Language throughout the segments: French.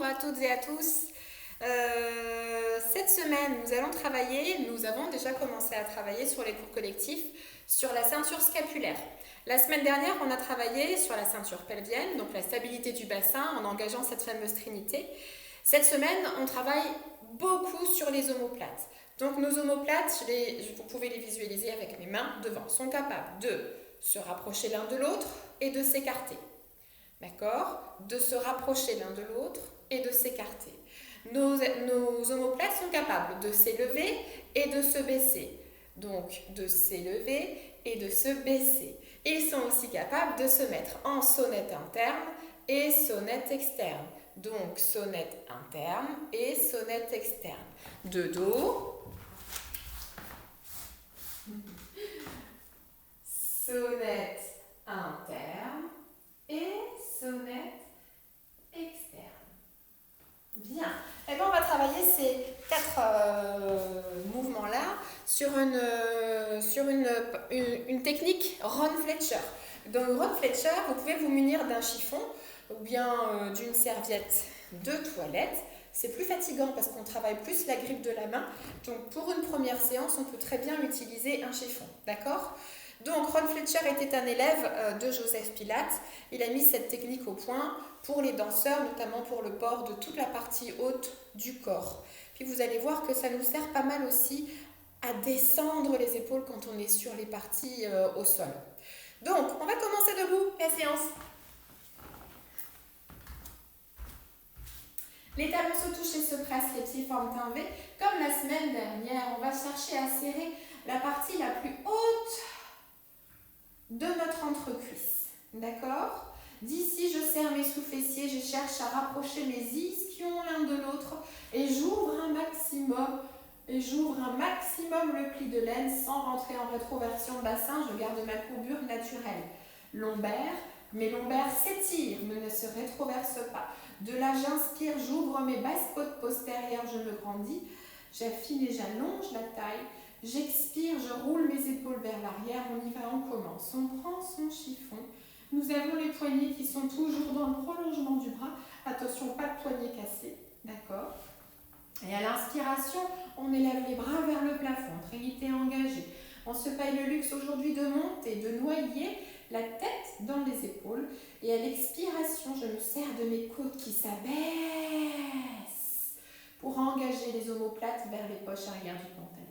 Bonjour à toutes et à tous. Cette semaine, nous avons déjà commencé à travailler sur les cours collectifs sur la ceinture scapulaire. La semaine dernière, on a travaillé sur la ceinture pelvienne, donc la stabilité du bassin en engageant cette fameuse trinité. Cette semaine, on travaille beaucoup sur les omoplates. Donc nos omoplates, vous pouvez les visualiser avec mes mains devant, sont capables de se rapprocher l'un de l'autre et de s'écarter. D'accord? De se rapprocher l'un de l'autre et de s'écarter. Nos omoplates sont capables de s'élever et de se baisser. Donc, de s'élever et de se baisser. Ils sont aussi capables de se mettre en sonnette interne et sonnette externe. Donc, sonnette interne et sonnette externe. De dos. Sonnette interne et sonnette externe. Bien. Et bien, on va travailler ces quatre mouvements-là sur une technique Ron Fletcher. Dans le Ron Fletcher, vous pouvez vous munir d'un chiffon ou bien d'une serviette de toilette. C'est plus fatigant parce qu'on travaille plus la grippe de la main. Donc, pour une première séance, on peut très bien utiliser un chiffon. D'accord ? Donc, Ron Fletcher était un élève de Joseph Pilates. Il a mis cette technique au point pour les danseurs, notamment pour le port de toute la partie haute du corps. Puis vous allez voir que ça nous sert pas mal aussi à descendre les épaules quand on est sur les parties au sol. Donc, on va commencer debout la séance. Les talons se touchent et se pressent, les pieds forment un V. Comme la semaine dernière, on va chercher à serrer la partie la plus haute de notre entrecuisse. D'accord ? D'ici, je serre mes sous-fessiers, je cherche à rapprocher mes ischions l'un de l'autre et j'ouvre un maximum le pli de l'aine sans rentrer en rétroversion bassin. Je garde ma courbure naturelle. Lombaire, mes lombaires s'étirent, mais ne se rétroversent pas. De là, j'inspire, j'ouvre mes basses côtes postérieures, je me grandis. J'affine et j'allonge la taille. J'expire, je roule mes épaules vers l'arrière. On y va, on commence. On prend son chiffon. Nous avons les poignets qui sont toujours dans le prolongement du bras. Attention, pas de poignets cassés. D'accord ? Et à l'inspiration, on élève les bras vers le plafond. Trinité engagée. On se paye le luxe aujourd'hui de monter, de noyer la tête dans les épaules. Et à l'expiration, je me sers de mes côtes qui s'abaissent pour engager les omoplates vers les poches arrière du pantalon.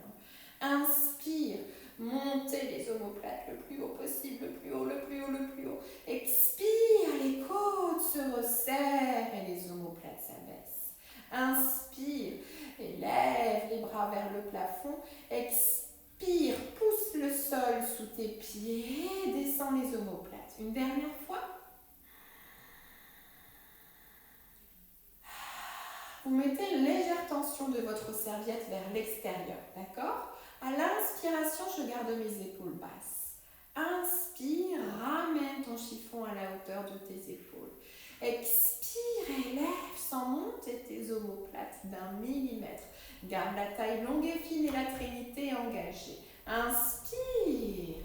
Inspire, montez les omoplates le plus haut possible, le plus haut, le plus haut, le plus haut. Expire, les côtes se resserrent et les omoplates s'abaissent. Inspire, élève les bras vers le plafond. Expire, pousse le sol sous tes pieds, descends les omoplates. Une dernière fois. Vous mettez une légère tension de votre serviette vers l'extérieur, d'accord ? À l'inspiration, je garde mes épaules basses. Inspire, ramène ton chiffon à la hauteur de tes épaules. Expire, élève sans monter tes omoplates d'1 millimètre. Garde la taille longue et fine et la trinité engagée. Inspirez.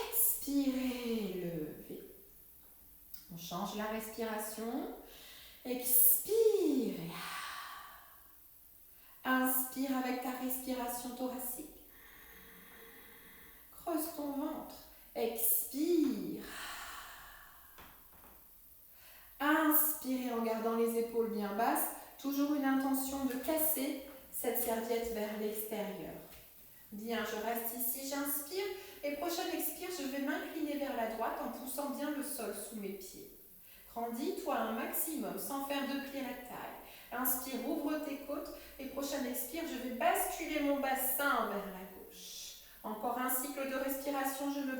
Expirez, levez. On change la respiration. Expire. Inspire avec ta respiration thoracique. Creuse ton ventre. Expire. Inspire en gardant les épaules bien basses. Toujours une intention de casser cette serviette vers l'extérieur. Bien, je reste ici, j'inspire. Et prochaine expire, je vais m'incliner vers la droite en poussant bien le sol sous mes pieds. Grandis-toi un maximum sans faire de pli à la taille. Inspire, ouvre tes côtes et prochaine expire, je vais basculer mon bassin vers la gauche. Encore un cycle de respiration, je me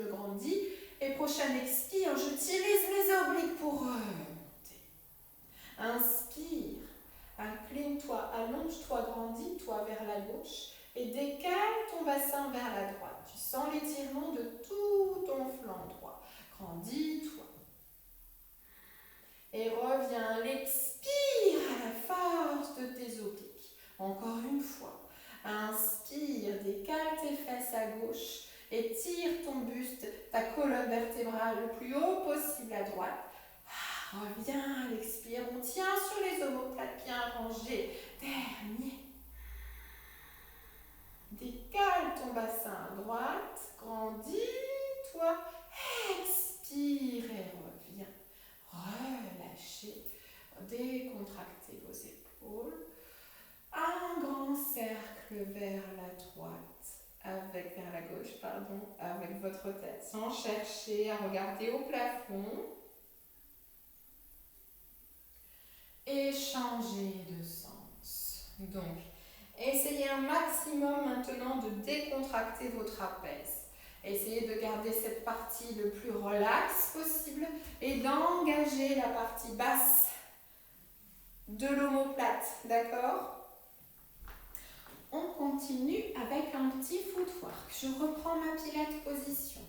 grandis. Et prochaine expire, j'utilise mes obliques pour remonter. Inspire, incline-toi, allonge-toi, grandis-toi vers la gauche et décale ton bassin vers la droite. Tu sens l'étirement de tout ton flanc droit. Grandis-toi. Et reviens, l'expire à la force de tes obliques. Encore une fois. Inspire, décale tes fesses à gauche. Étire ton buste, ta colonne vertébrale le plus haut possible à droite. Reviens à l'expire. On tient sur les omoplates bien rangés. Dernier. Décale ton bassin à droite. Grandis-toi. Expire et reviens. Relâchez. Décontractez vos épaules. Un grand cercle vers la droite, vers la gauche, pardon, avec votre tête, sans chercher à regarder au plafond. Et changez de sens. Donc, essayez un maximum maintenant de décontracter vos trapèzes. Essayez de garder cette partie le plus relaxe possible et d'engager la partie basse de l'omoplate, d'accord? On continue avec un petit footwork. Je reprends ma pilate position.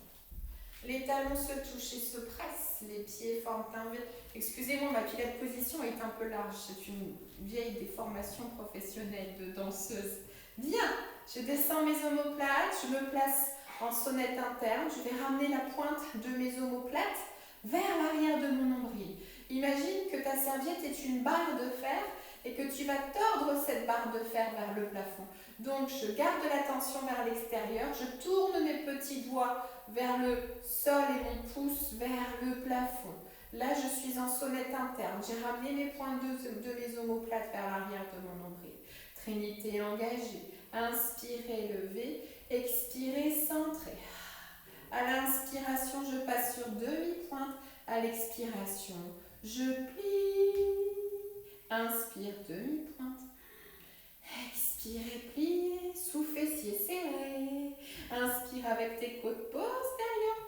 Les talons se touchent et se pressent. Les pieds forment un V. Excusez-moi, ma pilate position est un peu large. C'est une vieille déformation professionnelle de danseuse. Bien, je descends mes omoplates. Je me place en sonnette interne. Je vais ramener la pointe de mes omoplates vers l'arrière de mon nombril. Imagine que ta serviette est une barre de fer et que tu vas tordre cette barre de fer vers le plafond. Donc, je garde la tension vers l'extérieur, je tourne mes petits doigts vers le sol et mon pouce vers le plafond. Là, je suis en sonnette interne. J'ai ramené mes pointes de mes omoplates vers l'arrière de mon nombril. Trinité engagée. Inspirez, levez. Expirez, centrez. À l'inspiration, je passe sur demi-pointe. À l'expiration, je plie. Inspire, demi-pointe. Expirez, pliez, sous-fessier serré. Inspire avec tes côtes postérieures.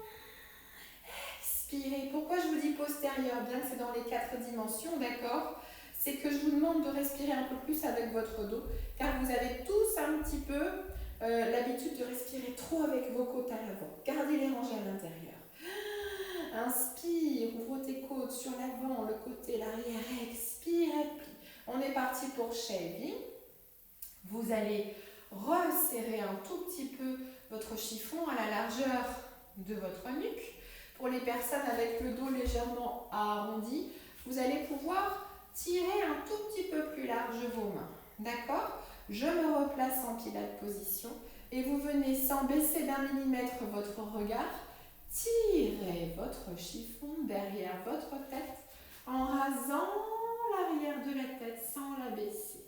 Expirez. Pourquoi je vous dis postérieure, bien que c'est dans les 4 dimensions, d'accord? C'est que je vous demande de respirer un peu plus avec votre dos, car vous avez tous un petit peu l'habitude de respirer trop avec vos côtes à l'avant. Gardez-les rangées à l'intérieur. Inspire, ouvre tes côtes sur l'avant, le côté, l'arrière. Expire et plie. On est parti pour shaving. Vous allez resserrer un tout petit peu votre chiffon à la largeur de votre nuque. Pour les personnes avec le dos légèrement arrondi, vous allez pouvoir tirer un tout petit peu plus large vos mains. D'accord? Je me replace en pilate position et vous venez sans baisser d'1 millimètre votre regard, tirez votre chiffon derrière votre tête en rasant l'arrière de la tête sans la baisser.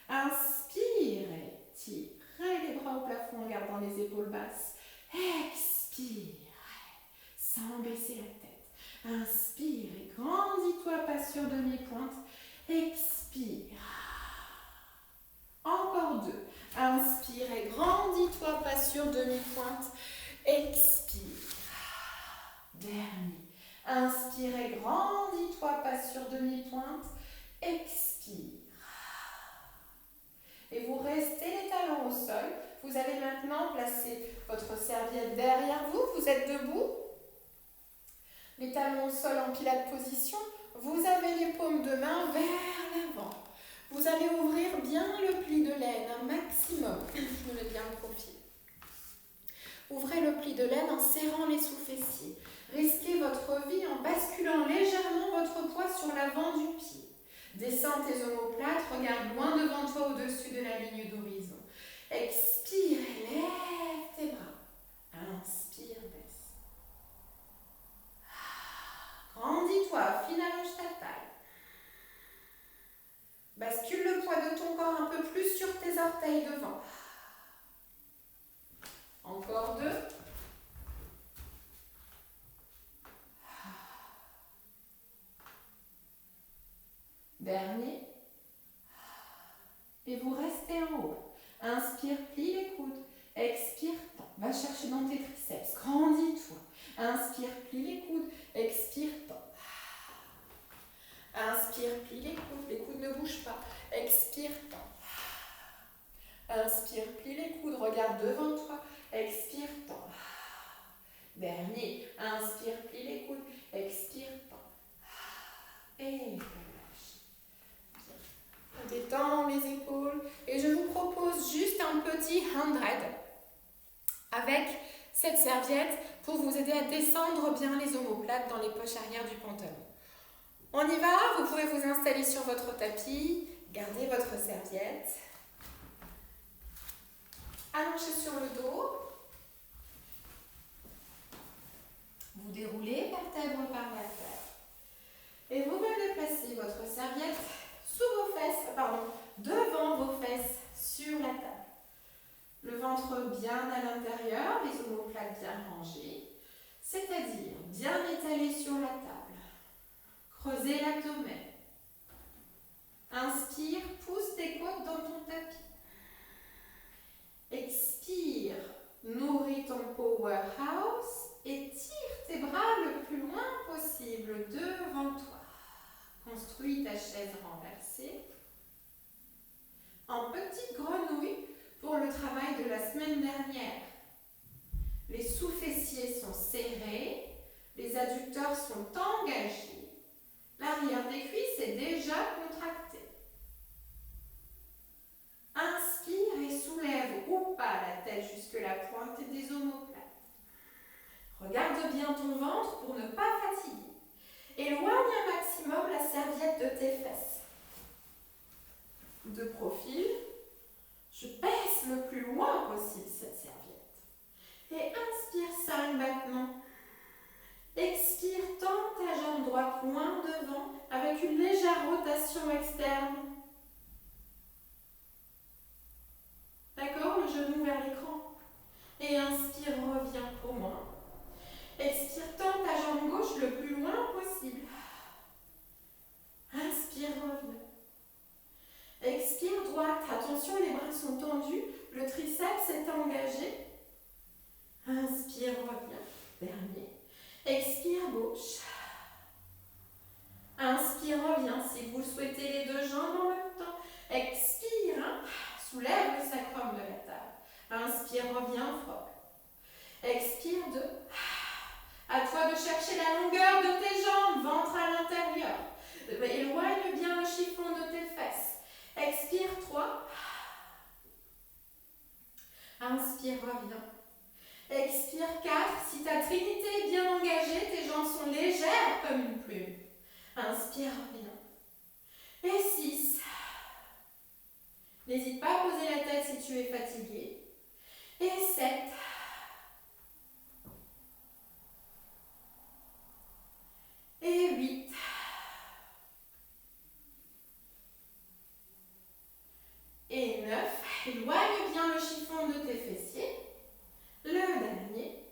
Inspirez, tirez les bras au plafond en gardant les épaules basses. Expirez, sans baisser la tête. Inspirez, grandis-toi, pas sur demi-pointe. Expire. Encore 2. Inspirez, grandis-toi, pas sur demi-pointe. Expire. Dernier. Inspirez, grandis-toi, pas sur demi-pointe. Expire. Et vous restez les talons au sol. Vous allez maintenant placer votre serviette derrière vous. Vous êtes debout. Les talons au sol en pilate position. Vous avez les paumes de main vers l'avant. Vous allez ouvrir bien le pli de l'aine, un maximum. Je me mets bien le profil. Ouvrez le pli de l'aine en serrant les sous-fessiers. Risquez votre vie en basculant légèrement votre poids sur l'avant du pied. Descends tes omoplates, regarde loin devant toi au-dessus de la ligne d'horizon. Expire et lève tes bras. Inspire, baisse. Grandis-toi, affine, allonge ta taille. Bascule le poids de ton corps un peu plus sur tes orteils devant. Encore 2. Dernier. Et vous restez en haut. Inspire, plie les coudes. Expire, tends. Va chercher dans tes triceps. Grandis-toi. Inspire, plie les coudes. Expire, tends. Inspire, plie les coudes ne bougent pas. Expire, tends. Inspire, plie les coudes, regarde devant toi. Expire, tends. Dernier. Inspire, plie les coudes. Expire, tends. Et relâche. On détend les épaules. Et je vous propose juste un petit 100 avec cette serviette pour vous aider à descendre bien les omoplates dans les poches arrière du pantalon. On y va, vous pouvez vous installer sur votre tapis, gardez votre serviette, allongez sur le dos, vous déroulez vertèbre par vertèbre et vous venez placer votre serviette sous vos fesses, devant vos fesses sur la table. Le ventre bien à l'intérieur, les omoplates bien rangées, c'est-à-dire bien étalés sur la table. Creusez l'abdomen. Inspire, pousse tes côtes dans ton tapis. Expire, nourris ton powerhouse et tire tes bras le plus loin possible devant toi. Construis ta chaise renversée en petite grenouille pour le travail de la semaine dernière. Les sous-fessiers sont serrés, les adducteurs sont engagés, l'arrière des cuisses est déjà contracté. Inspire et soulève ou pas la tête jusque la pointe des omoplates. Regarde bien ton ventre pour ne pas fatiguer. Éloigne un maximum la serviette de tes fesses. De profil, je baisse le plus loin possible cette serviette. Et inspire 5 battements. Expire, tends ta jambe droite loin devant avec une légère rotation externe. D'accord, le genou vers l'écran. Et inspire, reviens pour moi. Expire, tends ta jambe gauche le plus loin possible. Inspire, reviens. Expire, droite. Attention, les bras sont tendus. Le triceps est engagé. Inspire, reviens. Dernier. Expire, gauche. Inspire, reviens. Si vous le souhaitez, les deux jambes en même temps. Expire. Soulève le sacrum de la table. Inspire, reviens, frog. Expire, 2. À toi de chercher la longueur de tes jambes, ventre à l'intérieur. Éloigne bien le chiffon de tes fesses. Expire, 3. Inspire, reviens. Expire, 4. Si ta trinité est bien engagée, tes jambes sont légères comme une plume. Inspire, reviens. Et 6. N'hésite pas à poser la tête si tu es fatigué. Et 7. Et 8. Et 9. Éloigne bien le chiffon de tes fessiers. Le dernier.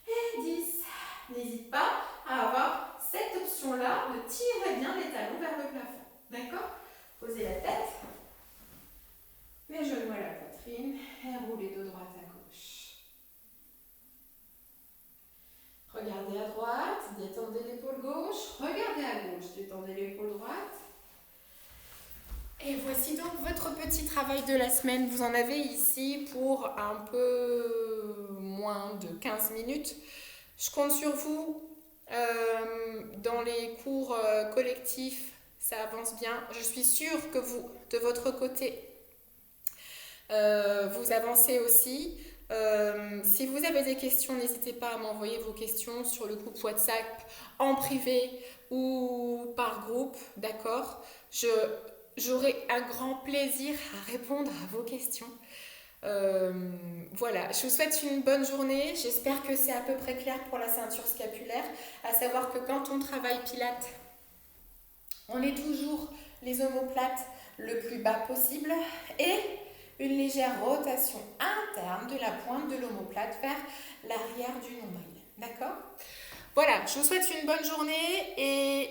Et 10. N'hésite pas à avoir cette option-là de tirer bien les talons vers le plafond. D'accord? Posez la tête. Les genoux à la poitrine et roulez de droite à gauche. Regardez à droite, détendez l'épaule gauche. Regardez à gauche, détendez l'épaule droite. Et voici donc votre petit travail de la semaine. Vous en avez ici pour un peu moins de 15 minutes. Je compte sur vous dans les cours collectifs. Ça avance bien. Je suis sûre que vous, de votre côté, vous avancez aussi. Si vous avez des questions, n'hésitez pas à m'envoyer vos questions sur le groupe WhatsApp en privé ou par groupe, d'accord? J'aurai un grand plaisir à répondre à vos questions. Voilà, je vous souhaite une bonne journée. J'espère que c'est à peu près clair pour la ceinture scapulaire, à savoir que quand on travaille Pilates, on est toujours les omoplates le plus bas possible et une légère rotation interne de la pointe de l'omoplate vers l'arrière du nombril. D'accord? Voilà, je vous souhaite une bonne journée et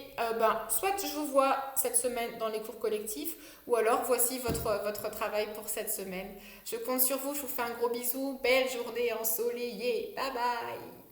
soit je vous vois cette semaine dans les cours collectifs ou alors voici votre travail pour cette semaine. Je compte sur vous, je vous fais un gros bisou, belle journée ensoleillée, bye bye!